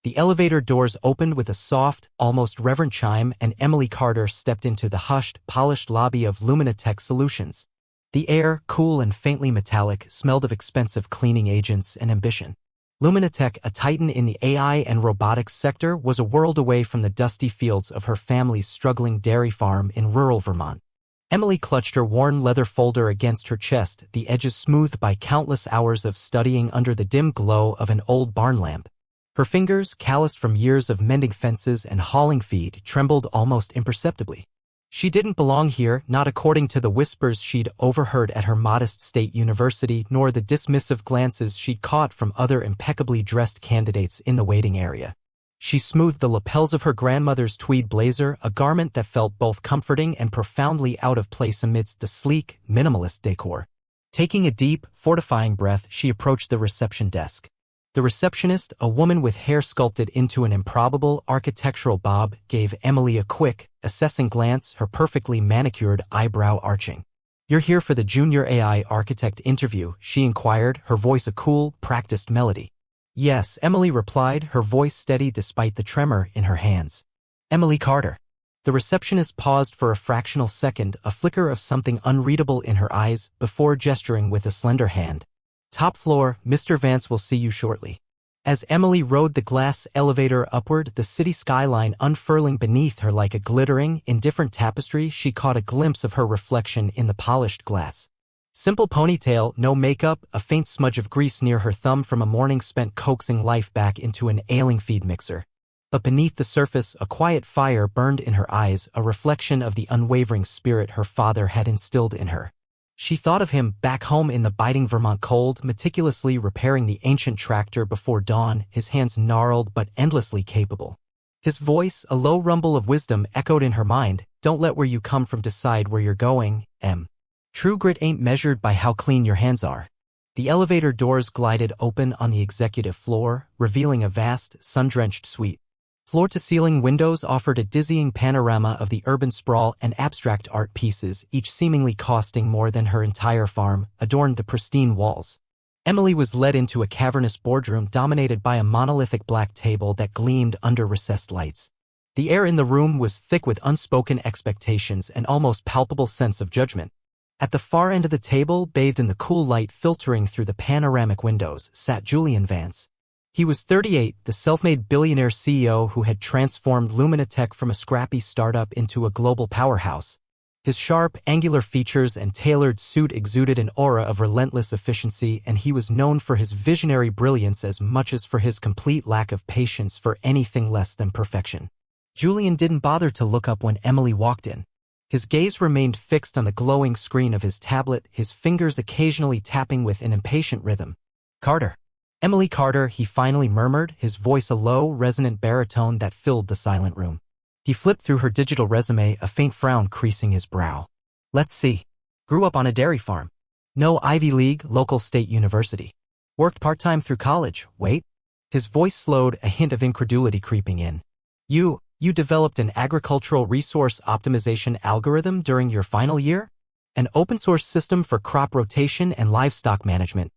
The elevator doors opened with a soft, almost reverent chime, and Emily Carter stepped into the hushed, polished lobby of LuminaTech Solutions. The air, cool and faintly metallic, smelled of expensive cleaning agents and ambition. LuminaTech, a titan in the AI and robotics sector, was a world away from the dusty fields of her family's struggling dairy farm in rural Vermont. Emily clutched her worn leather folder against her chest, the edges smoothed by countless hours of studying under the dim glow of an old barn lamp. Her fingers, calloused from years of mending fences and hauling feed, trembled almost imperceptibly. She didn't belong here, not according to the whispers she'd overheard at her modest state university, nor the dismissive glances she'd caught from other impeccably dressed candidates in the waiting area. She smoothed the lapels of her grandmother's tweed blazer, a garment that felt both comforting and profoundly out of place amidst the sleek, minimalist decor. Taking a deep, fortifying breath, she approached the reception desk. The receptionist, a woman with hair sculpted into an improbable architectural bob, gave Emily a quick, assessing glance, her perfectly manicured eyebrow arching. "You're here for the junior AI architect interview?" she inquired, her voice a cool, practiced melody. "Yes," Emily replied, her voice steady despite the tremor in her hands. "Emily Carter." The receptionist paused for a fractional second, a flicker of something unreadable in her eyes, before gesturing with a slender hand. "Top floor, Mr. Vance will see you shortly." As Emily rode the glass elevator upward, the city skyline unfurling beneath her like a glittering, indifferent tapestry, she caught a glimpse of her reflection in the polished glass. Simple ponytail, no makeup, a faint smudge of grease near her thumb from a morning spent coaxing life back into an ailing feed mixer. But beneath the surface, a quiet fire burned in her eyes, a reflection of the unwavering spirit her father had instilled in her. She thought of him, back home in the biting Vermont cold, meticulously repairing the ancient tractor before dawn, his hands gnarled but endlessly capable. His voice, a low rumble of wisdom, echoed in her mind, "Don't let where you come from decide where you're going, Em. True grit ain't measured by how clean your hands are." The elevator doors glided open on the executive floor, revealing a vast, sun-drenched suite. Floor-to-ceiling windows offered a dizzying panorama of the urban sprawl, and abstract art pieces, each seemingly costing more than her entire farm, adorned the pristine walls. Emily was led into a cavernous boardroom dominated by a monolithic black table that gleamed under recessed lights. The air in the room was thick with unspoken expectations and almost palpable sense of judgment. At the far end of the table, bathed in the cool light filtering through the panoramic windows, sat Julian Vance. He was 38, the self-made billionaire CEO who had transformed LuminaTech from a scrappy startup into a global powerhouse. His sharp, angular features and tailored suit exuded an aura of relentless efficiency, and he was known for his visionary brilliance as much as for his complete lack of patience for anything less than perfection. Julian didn't bother to look up when Emily walked in. His gaze remained fixed on the glowing screen of his tablet, his fingers occasionally tapping with an impatient rhythm. "Carter." "Emily Carter," he finally murmured, his voice a low, resonant baritone that filled the silent room. He flipped through her digital resume, a faint frown creasing his brow. "Let's see. Grew up on a dairy farm. No Ivy League, local state university. Worked part-time through college. Wait." His voice slowed, a hint of incredulity creeping in. You developed an agricultural resource optimization algorithm during your final year? An open-source system for crop rotation and livestock management."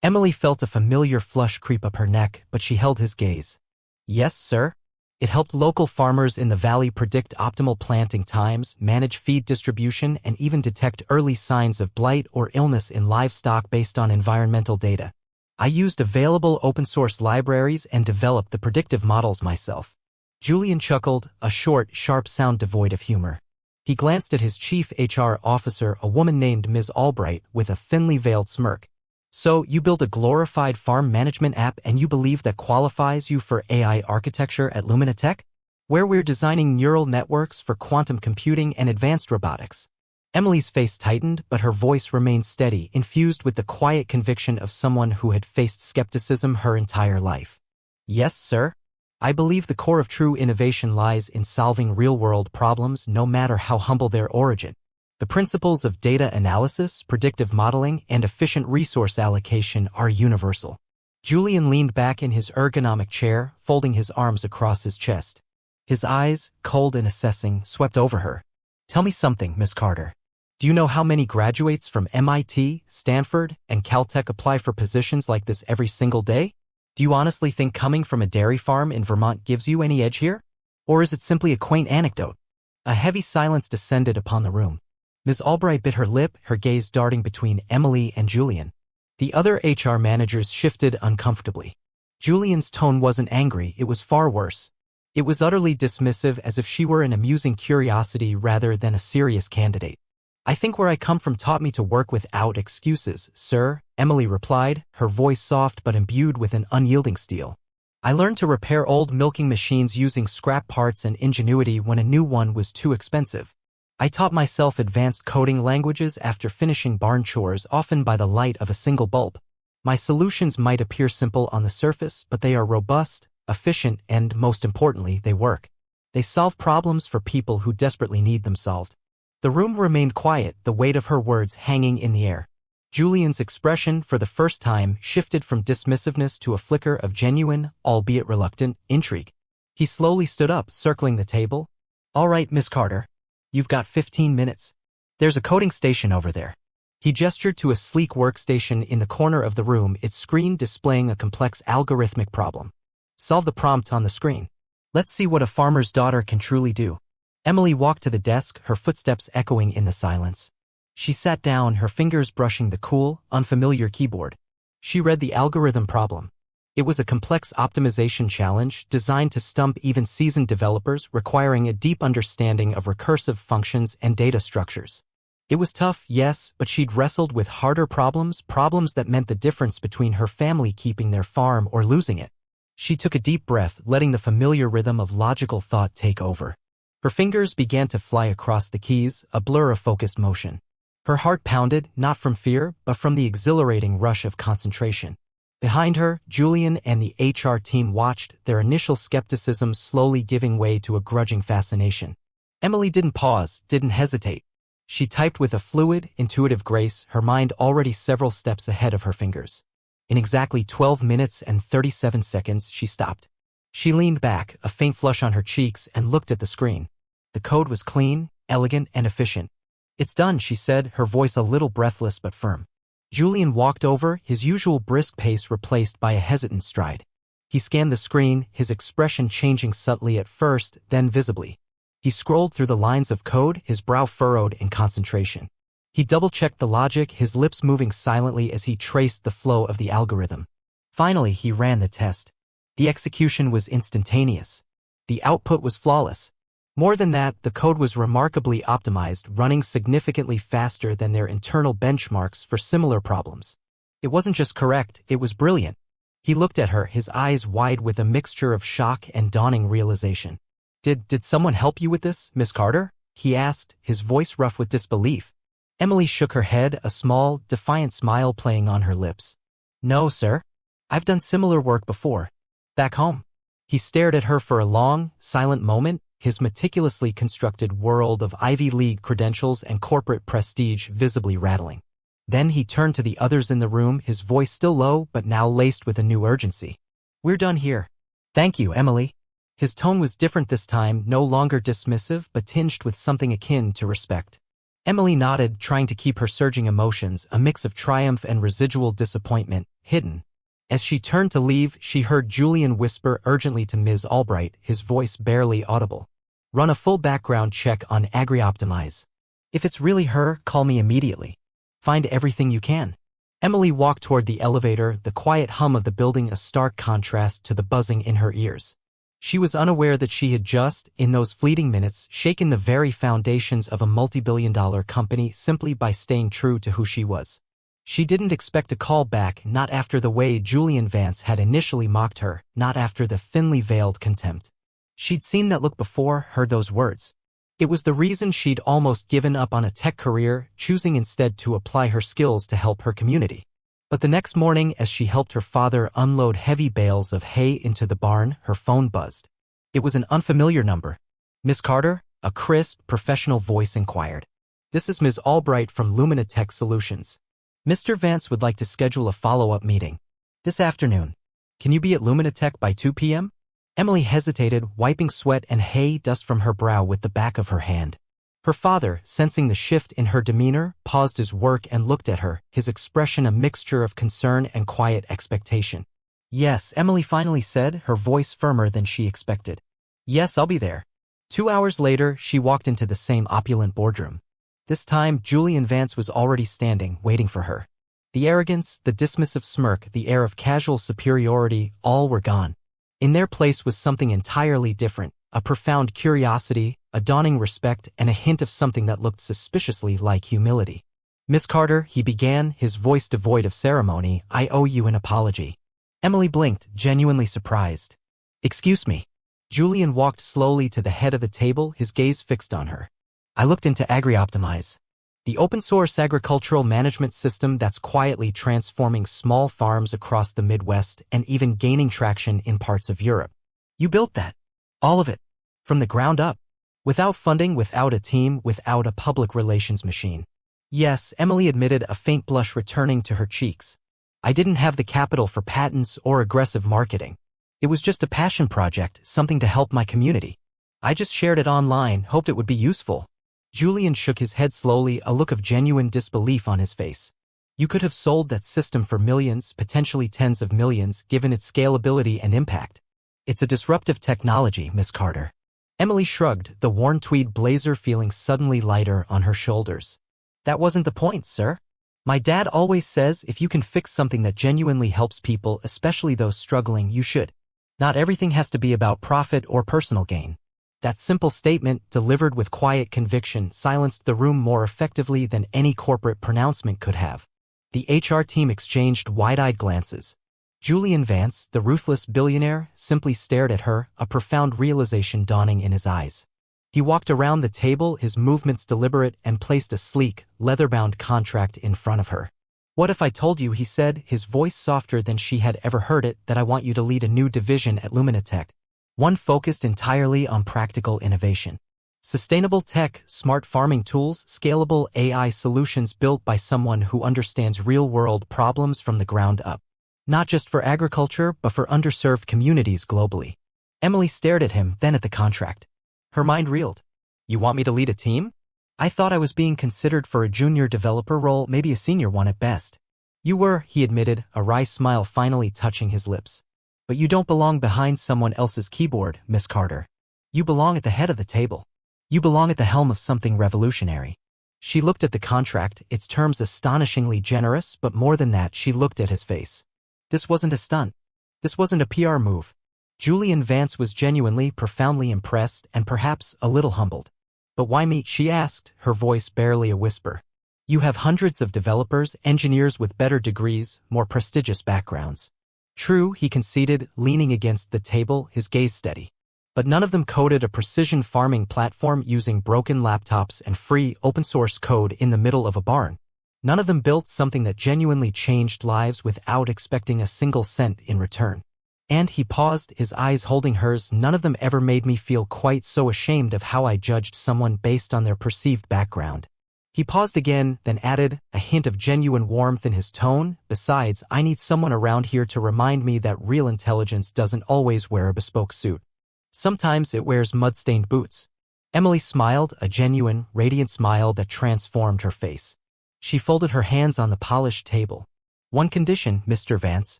Emily felt a familiar flush creep up her neck, but she held his gaze. "Yes, sir. It helped local farmers in the valley predict optimal planting times, manage feed distribution, and even detect early signs of blight or illness in livestock based on environmental data. I used available open-source libraries and developed the predictive models myself." Julian chuckled, a short, sharp sound devoid of humor. He glanced at his chief HR officer, a woman named Ms. Albright, with a thinly veiled smirk. "So, you built a glorified farm management app and you believe that qualifies you for AI architecture at LuminaTech? Where we're designing neural networks for quantum computing and advanced robotics." Emily's face tightened, but her voice remained steady, infused with the quiet conviction of someone who had faced skepticism her entire life. "Yes, sir. I believe the core of true innovation lies in solving real-world problems, no matter how humble their origin. The principles of data analysis, predictive modeling, and efficient resource allocation are universal." Julian leaned back in his ergonomic chair, folding his arms across his chest. His eyes, cold and assessing, swept over her. "Tell me something, Miss Carter. Do you know how many graduates from MIT, Stanford, and Caltech apply for positions like this every single day?" Do you honestly think coming from a dairy farm in Vermont gives you any edge here? Or is it simply a quaint anecdote? A heavy silence descended upon the room. Ms. Albright bit her lip, her gaze darting between Emily and Julian. The other HR managers shifted uncomfortably. Julian's tone wasn't angry, it was far worse. It was utterly dismissive, as if she were an amusing curiosity rather than a serious candidate. I think where I come from taught me to work without excuses, sir, Emily replied, her voice soft but imbued with an unyielding steel. I learned to repair old milking machines using scrap parts and ingenuity when a new one was too expensive. I taught myself advanced coding languages after finishing barn chores, often by the light of a single bulb. My solutions might appear simple on the surface, but they are robust, efficient, and, most importantly, they work. They solve problems for people who desperately need them solved. The room remained quiet, the weight of her words hanging in the air. Julian's expression, for the first time, shifted from dismissiveness to a flicker of genuine, albeit reluctant, intrigue. He slowly stood up, circling the table. All right, Miss Carter. You've got 15 minutes. There's a coding station over there. He gestured to a sleek workstation in the corner of the room, its screen displaying a complex algorithmic problem. Solve the prompt on the screen. Let's see what a farmer's daughter can truly do. Emily walked to the desk, her footsteps echoing in the silence. She sat down, her fingers brushing the cool, unfamiliar keyboard. She read the algorithm problem. It was a complex optimization challenge designed to stump even seasoned developers, requiring a deep understanding of recursive functions and data structures. It was tough, yes, but she'd wrestled with harder problems that meant the difference between her family keeping their farm or losing it. She took a deep breath, letting the familiar rhythm of logical thought take over. Her fingers began to fly across the keys, a blur of focused motion. Her heart pounded, not from fear, but from the exhilarating rush of concentration. Behind her, Julian and the HR team watched, their initial skepticism slowly giving way to a grudging fascination. Emily didn't pause, didn't hesitate. She typed with a fluid, intuitive grace, her mind already several steps ahead of her fingers. In exactly 12 minutes and 37 seconds, she stopped. She leaned back, a faint flush on her cheeks, and looked at the screen. The code was clean, elegant, and efficient. It's done, she said, her voice a little breathless but firm. Julian walked over, his usual brisk pace replaced by a hesitant stride. He scanned the screen, his expression changing subtly at first, then visibly. He scrolled through the lines of code, his brow furrowed in concentration. He double-checked the logic, his lips moving silently as he traced the flow of the algorithm. Finally, he ran the test. The execution was instantaneous. The output was flawless. More than that, the code was remarkably optimized, running significantly faster than their internal benchmarks for similar problems. It wasn't just correct, it was brilliant. He looked at her, his eyes wide with a mixture of shock and dawning realization. Did someone help you with this, Miss Carter? He asked, his voice rough with disbelief. Emily shook her head, a small, defiant smile playing on her lips. No, sir. I've done similar work before. Back home. He stared at her for a long, silent moment, his meticulously constructed world of Ivy League credentials and corporate prestige visibly rattling. Then he turned to the others in the room, his voice still low but now laced with a new urgency. We're done here. Thank you, Emily. His tone was different this time, no longer dismissive but tinged with something akin to respect. Emily nodded, trying to keep her surging emotions, a mix of triumph and residual disappointment, hidden. As she turned to leave, she heard Julian whisper urgently to Ms. Albright, his voice barely audible. Run a full background check on AgriOptimize. If it's really her, call me immediately. Find everything you can. Emily walked toward the elevator, the quiet hum of the building a stark contrast to the buzzing in her ears. She was unaware that she had just, in those fleeting minutes, shaken the very foundations of a multi-billion-dollar company simply by staying true to who she was. She didn't expect a call back, not after the way Julian Vance had initially mocked her, not after the thinly veiled contempt. She'd seen that look before, heard those words. It was the reason she'd almost given up on a tech career, choosing instead to apply her skills to help her community. But the next morning, as she helped her father unload heavy bales of hay into the barn, her phone buzzed. It was an unfamiliar number. Miss Carter? A crisp, professional voice inquired. This is Ms. Albright from LuminaTech Solutions. Mr. Vance would like to schedule a follow-up meeting. This afternoon. Can you be at LuminaTech by 2 p.m.? Emily hesitated, wiping sweat and hay dust from her brow with the back of her hand. Her father, sensing the shift in her demeanor, paused his work and looked at her, his expression a mixture of concern and quiet expectation. Yes, Emily finally said, her voice firmer than she expected. Yes, I'll be there. 2 hours later, she walked into the same opulent boardroom. This time, Julian Vance was already standing, waiting for her. The arrogance, the dismissive smirk, the air of casual superiority, all were gone. In their place was something entirely different, a profound curiosity, a dawning respect, and a hint of something that looked suspiciously like humility. Miss Carter, he began, his voice devoid of ceremony, I owe you an apology. Emily blinked, genuinely surprised. Excuse me. Julian walked slowly to the head of the table, his gaze fixed on her. I looked into AgriOptimize, the open-source agricultural management system that's quietly transforming small farms across the Midwest and even gaining traction in parts of Europe. You built that. All of it. From the ground up. Without funding, without a team, without a public relations machine. Yes, Emily admitted, a faint blush returning to her cheeks. I didn't have the capital for patents or aggressive marketing. It was just a passion project, something to help my community. I just shared it online, hoped it would be useful. Julian shook his head slowly, a look of genuine disbelief on his face. You could have sold that system for millions, potentially tens of millions, given its scalability and impact. It's a disruptive technology, Miss Carter. Emily shrugged, the worn tweed blazer feeling suddenly lighter on her shoulders. That wasn't the point, sir. My dad always says if you can fix something that genuinely helps people, especially those struggling, you should. Not everything has to be about profit or personal gain. That simple statement, delivered with quiet conviction, silenced the room more effectively than any corporate pronouncement could have. The HR team exchanged wide-eyed glances. Julian Vance, the ruthless billionaire, simply stared at her, a profound realization dawning in his eyes. He walked around the table, his movements deliberate, and placed a sleek, leather-bound contract in front of her. What if I told you, he said, his voice softer than she had ever heard it, that I want you to lead a new division at LuminaTech. One focused entirely on practical innovation. Sustainable tech, smart farming tools, scalable AI solutions built by someone who understands real-world problems from the ground up. Not just for agriculture, but for underserved communities globally. Emily stared at him, then at the contract. Her mind reeled. You want me to lead a team? I thought I was being considered for a junior developer role, maybe a senior one at best. You were, he admitted, a wry smile finally touching his lips. But you don't belong behind someone else's keyboard, Miss Carter. You belong at the head of the table. You belong at the helm of something revolutionary. She looked at the contract, its terms astonishingly generous, but more than that, she looked at his face. This wasn't a stunt. This wasn't a PR move. Julian Vance was genuinely, profoundly impressed and perhaps a little humbled. But why me? She asked, her voice barely a whisper. You have hundreds of developers, engineers with better degrees, more prestigious backgrounds. True, he conceded, leaning against the table, his gaze steady. But none of them coded a precision farming platform using broken laptops and free, open-source code in the middle of a barn. None of them built something that genuinely changed lives without expecting a single cent in return. And he paused, his eyes holding hers. None of them ever made me feel quite so ashamed of how I judged someone based on their perceived background. He paused again, then added, a hint of genuine warmth in his tone. Besides, I need someone around here to remind me that real intelligence doesn't always wear a bespoke suit. Sometimes it wears mud-stained boots. Emily smiled, a genuine, radiant smile that transformed her face. She folded her hands on the polished table. One condition, Mr. Vance.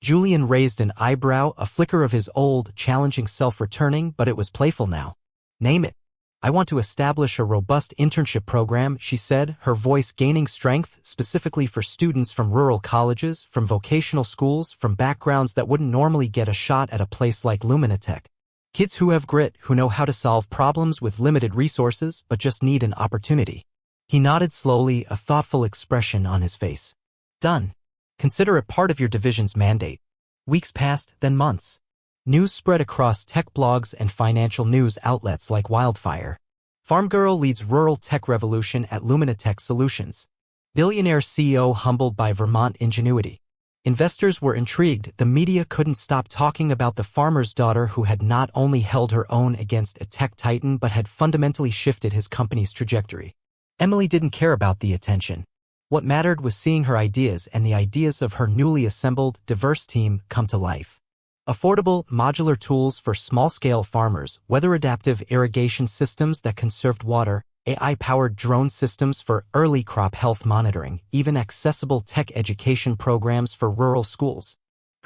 Julian raised an eyebrow, a flicker of his old, challenging self returning, but it was playful now. Name it. I want to establish a robust internship program, she said, her voice gaining strength, specifically for students from rural colleges, from vocational schools, from backgrounds that wouldn't normally get a shot at a place like LuminaTech. Kids who have grit, who know how to solve problems with limited resources, but just need an opportunity. He nodded slowly, a thoughtful expression on his face. Done. Consider it part of your division's mandate. Weeks passed, then months. News spread across tech blogs and financial news outlets like wildfire. Farmgirl leads rural tech revolution at LuminaTech Solutions. Billionaire CEO humbled by Vermont ingenuity. Investors were intrigued. The media couldn't stop talking about the farmer's daughter who had not only held her own against a tech titan but had fundamentally shifted his company's trajectory. Emily didn't care about the attention. What mattered was seeing her ideas and the ideas of her newly assembled, diverse team come to life. Affordable, modular tools for small-scale farmers, weather-adaptive irrigation systems that conserved water, AI-powered drone systems for early crop health monitoring, even accessible tech education programs for rural schools.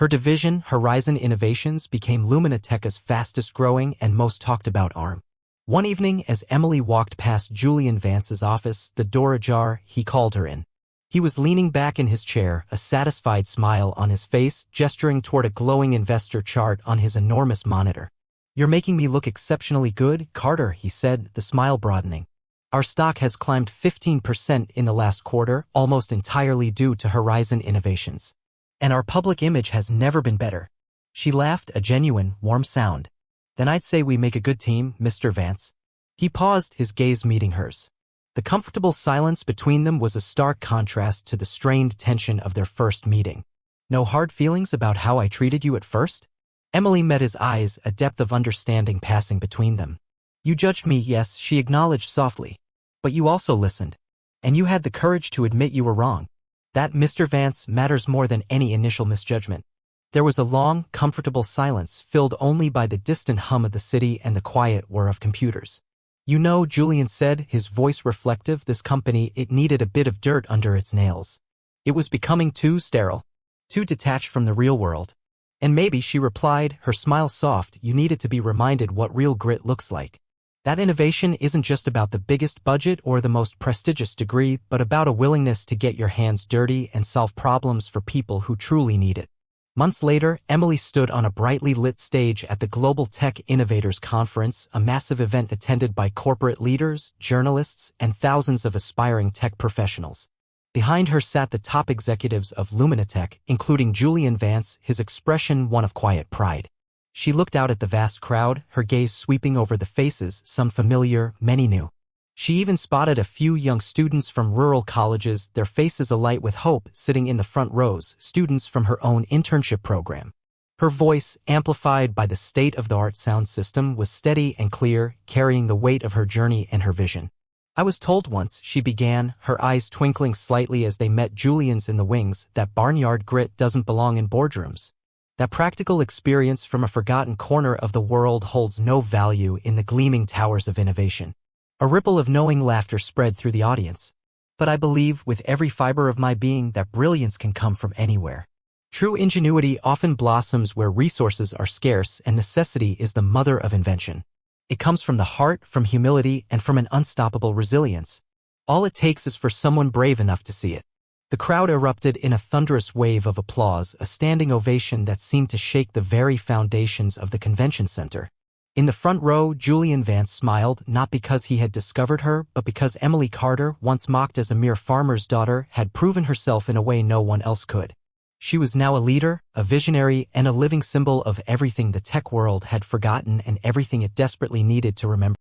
Her division, Horizon Innovations, became LuminaTech's fastest-growing and most talked-about arm. One evening, as Emily walked past Julian Vance's office, the door ajar, he called her in. He was leaning back in his chair, a satisfied smile on his face, gesturing toward a glowing investor chart on his enormous monitor. "You're making me look exceptionally good, Carter," he said, the smile broadening. "Our stock has climbed 15% in the last quarter, almost entirely due to Horizon Innovations. And our public image has never been better." She laughed, a genuine, warm sound. "Then I'd say we make a good team, Mr. Vance." He paused, his gaze meeting hers. The comfortable silence between them was a stark contrast to the strained tension of their first meeting. "No hard feelings about how I treated you at first?" Emily met his eyes, a depth of understanding passing between them. "You judged me, yes," she acknowledged softly. "But you also listened. And you had the courage to admit you were wrong. That, Mr. Vance, matters more than any initial misjudgment." There was a long, comfortable silence, filled only by the distant hum of the city and the quiet whir of computers. "You know," Julian said, his voice reflective, "this company, it needed a bit of dirt under its nails. It was becoming too sterile, too detached from the real world." "And maybe," she replied, her smile soft, "you needed to be reminded what real grit looks like. That innovation isn't just about the biggest budget or the most prestigious degree, but about a willingness to get your hands dirty and solve problems for people who truly need it." Months later, Emily stood on a brightly lit stage at the Global Tech Innovators Conference, a massive event attended by corporate leaders, journalists, and thousands of aspiring tech professionals. Behind her sat the top executives of LuminaTech, including Julian Vance, his expression one of quiet pride. She looked out at the vast crowd, her gaze sweeping over the faces, some familiar, many new. She even spotted a few young students from rural colleges, their faces alight with hope, sitting in the front rows, students from her own internship program. Her voice, amplified by the state-of-the-art sound system, was steady and clear, carrying the weight of her journey and her vision. "I was told once," she began, her eyes twinkling slightly as they met Julian's in the wings, "that barnyard grit doesn't belong in boardrooms. That practical experience from a forgotten corner of the world holds no value in the gleaming towers of innovation." A ripple of knowing laughter spread through the audience. "But I believe, with every fiber of my being, that brilliance can come from anywhere. True ingenuity often blossoms where resources are scarce, and necessity is the mother of invention. It comes from the heart, from humility, and from an unstoppable resilience. All it takes is for someone brave enough to see it." The crowd erupted in a thunderous wave of applause, a standing ovation that seemed to shake the very foundations of the convention center. In the front row, Julian Vance smiled, not because he had discovered her, but because Emily Carter, once mocked as a mere farmer's daughter, had proven herself in a way no one else could. She was now a leader, a visionary, and a living symbol of everything the tech world had forgotten and everything it desperately needed to remember.